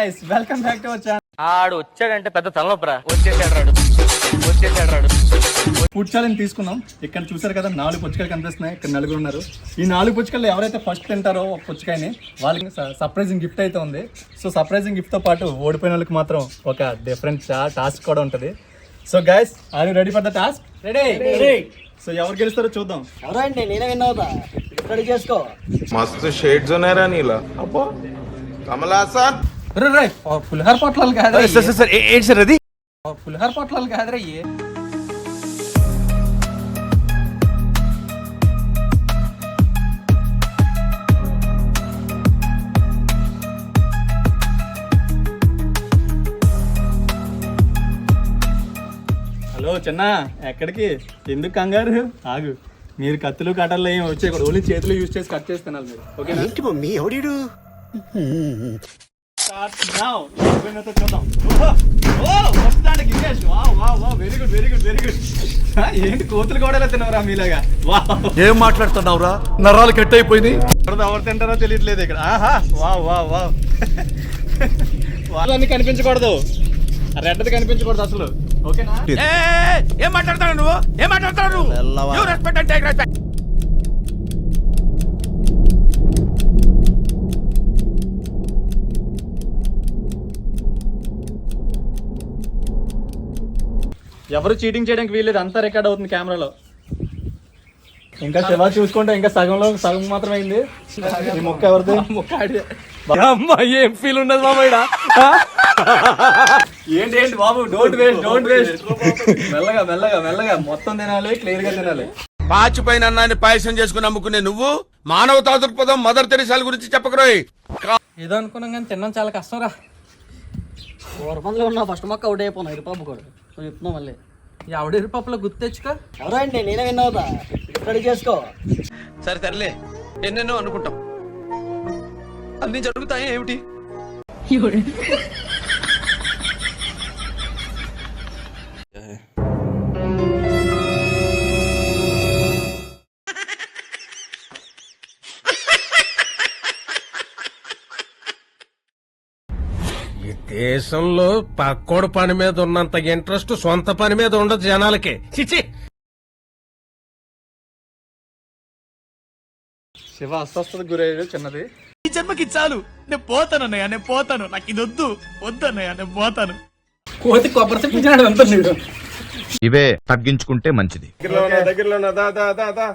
guys, welcome back to our channel. ఆడు వచ్చాడంటే పెద్ద తలనొప్పరా. వచ్చేసాడు రాడు. ఫుడ్ ఛాలెంజ్ తీసుకున్నాం. ఇక్కడ చూసారు కదా 4 పుచ్చకాయలు కనిపిస్తున్నాయి. ఇక్కడ నలుగురు ఉన్నారు. ఈ 4 పుచ్చకాయలు ఎవరైతే ఫస్ట్ తింటారో ఒక పుచ్చకాయని వాళ్ళకి సర్ప్రైజింగ్ గిఫ్ట్ అయితే ఉంది. సో సర్ప్రైజింగ్ గిఫ్ట్ తో పాటు ఓడిపోయిన వాళ్ళకి మాత్రం ఒక డిఫరెంట్ టాస్క్ కూడా ఉంటుంది. So guys, are you ready for the task? Ready. So ఎవరు గెలుస్తారో చూద్దాం. ఎవరండి? నేనే విన్నావుతా. రెడీ చేసుకో. मस्त शेड जो नाही राणीला अप्पा कमलासन రే పులిహార పొట్లాలు కాదురా. సార్ ఏంటి సార్ అది? పులిహార పొట్లాలు కాదురా. హలో చిన్న, ఎక్కడికి? ఎందుకు కంగారు? ఆగు. మీరు కత్తులు కట్టల్లో ఏమి వచ్చేయకూడదు. ఓన్లీ చేతులు యూజ్ చేసి కట్ చేస్తున్నారు మీరు. ఓకేనా? ఏంటి మమ్మీ ఎవడీడు? చూద్దాం. Very good. ఏంటి కోతులు కూడా తినవరా మీలాగా? ఏం మాట్లాడుతున్నావురా? నరాలు కట్ అయిపోయింది. ఎవరు తింటారో తెలియట్లేదు ఇక్కడ. ఆహా వా వాళ్ళని కనిపించకూడదు. రెడ్డది కనిపించకూడదు అసలు. ఓకేనా? ఏం మాట్లాడతాడు నువ్వు? రెస్పెక్ట్ అంటే రెస్పెక్ట్. ఎవరు చీటింగ్ చేయడానికి వీల్లేదు. అంతా రికార్డ్ అవుతుంది కెమెరాలో. ఇంకా శివ చూసుకుంటే ఇంకా సగం మాత్రమే అయింది. ఈ మొక్క ఎవరిది? మొక్క ఆడిదే. ఏం ఫీల్ ఉండదు మామయ్య. ఏంటి బాబు, డోంట్ వేస్ట్. మెల్లగా మొత్తం తినాలి, క్లియర్ గా తినాలి. పాచిపోయిన అన్నాన్ని పాయసం చేసుకుని అమ్ముకునే నువ్వు మానవతా దృక్పథం మదర్ తెరిసాల గురించి చెప్పకరోయ్. ఏదో అనుకున్నాం కానీ తినడం చాలా కష్టం రా. 4 ఉన్న ఫస్ట్ మొక్క అవుట్ అయిపోయినా ఇరుపాపు కూడా చెప్తున్నావు మళ్ళీ. ఎవడ ఇరుపప్పులో గుర్తు తెచ్చుకో. ఎవరండి? నేనే విన్నావుతా. రెడీ చేసుకో. సరే తరలే, ఎన్నెన్నో అనుకుంటాం, అన్ని జరుగుతాయి ఏమిటి? ఈ దేశంలో పక్కోడు పని మీద ఉన్నంత ఇంట్రెస్ట్ సొంత పని మీద ఉండదు జనాలకి. చిచి. శివ అస్వస్థత గురయ్యాడు చిన్నది. ఈ జన్మకి చాలు, నేను పోతాను అన్నయ్య, నాకు ఇది వద్దన్నయ్య, నేను పోతాను. కోతి కొబ్బరి చెప్పించినాడు అంతా నీడు. ఇవే తగ్గించుకుంటే మంచిది. దగ్గరలో దా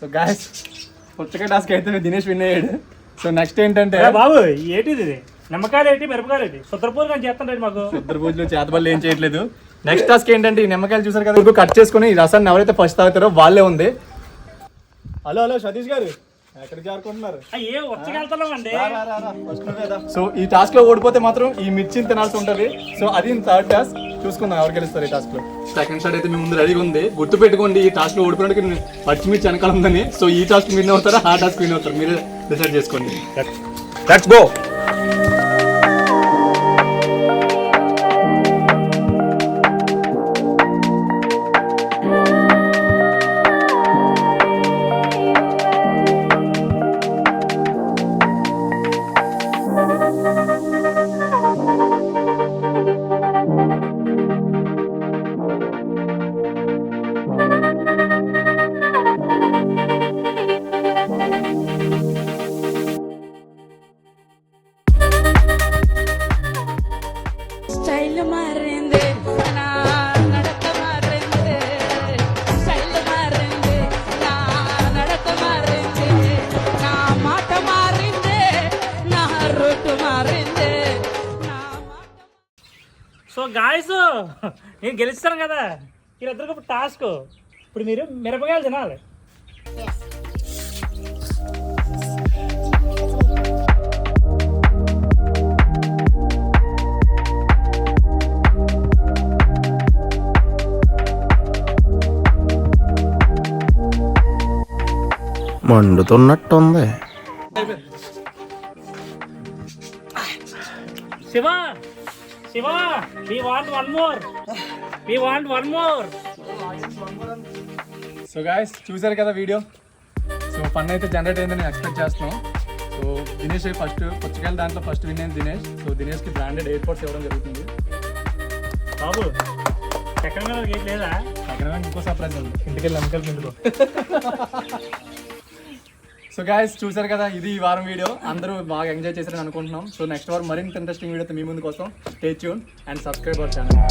సో గాయస్, పుచ్చకాయ టాస్క్ అయితే దినేష్ విన్ అయ్యాడు. సో నెక్స్ట్ ఏంటంటే బాబు ఏంటిది? నిమ్మకాయలు ఏంటి, మిరపకాయలు ఏంటి, సుద్రపూలు కానీ చేస్తాను మాకు. ఇద్దరు పూజలు చేతబళ్ళు ఏం చేయట్లేదు. నెక్స్ట్ టాస్క్ ఏంటంటే ఈ నిమ్మకాయలు చూసారు కదా, కట్ చేసుకుని ఈ రసాన్ని ఎవరైతే ఫస్ట్ తాగుతారో వాళ్ళే ఉంది. హలో సతీష్ గారు, ఎక్కడికి జారుకుంటున్నారు? సో ఈ టాస్క్ లో ఓడిపోతే మాత్రం ఈ మిర్చిని తినాల్సి ఉంటది. సో అది థర్డ్ టాస్క్. చూసుకుందాం ఎవరు గెలుస్తారు ఈ టాస్క్ లో. సెకండ్ షాట్ అయితే మీ ముందు రెడీగా ఉంది. గుర్తు పెట్టుకోండి, ఈ టాస్క్ లో ఓడిపోయినకి పచ్చిమిర్చి వెనకాల ఉందని. సో ఈ టాస్క్ విన్ అవుతారా, ఆ టాస్క్ విన్ అవుతారు, మీరే డిసైడ్ చేసుకోండి. Let's go. సో గాయస్, నేను గెలుస్తాను కదా, వీళ్ళిద్దరికి ఇప్పుడు టాస్క్. ఇప్పుడు మీరు మిరపకాయలు తినాలి. మండుతున్నట్టుంది. Shiva, we want one more. So guys చూసారు కదా వీడియో. సో ఫన్ అయితే జనరేట్ అయిందని ఎక్స్పెక్ట్ చేస్తున్నాం. సో దినేష్ ఫస్ట్ పుచ్చకాయలు దాంట్లో ఫస్ట్ విన్ అయింది దినేష్. సో దినేష్కి బ్రాండెడ్ ఎయిర్పోర్ట్స్ ఇవ్వడం జరుగుతుంది. బాబు ఎక్కడ గేట్ లేదా? అక్కడ ఇంకో సర్ప్రైజ్ ఉంది, ఇంటికి వెళ్ళి అమ్మకాలు ఇంటికో. సో గాయస్ చూసారు కదా, ఇది ఈ వారం వీడియో. అందరూ బాగా ఎంజాయ్ చేశారని అనుకుంటున్నాం. సో నెక్స్ట్ వారం మరింత ఇంట్రెస్టింగ్ వీడియోతో మీ ముందుకు వస్తాం. Stay tune and subscribe our channel.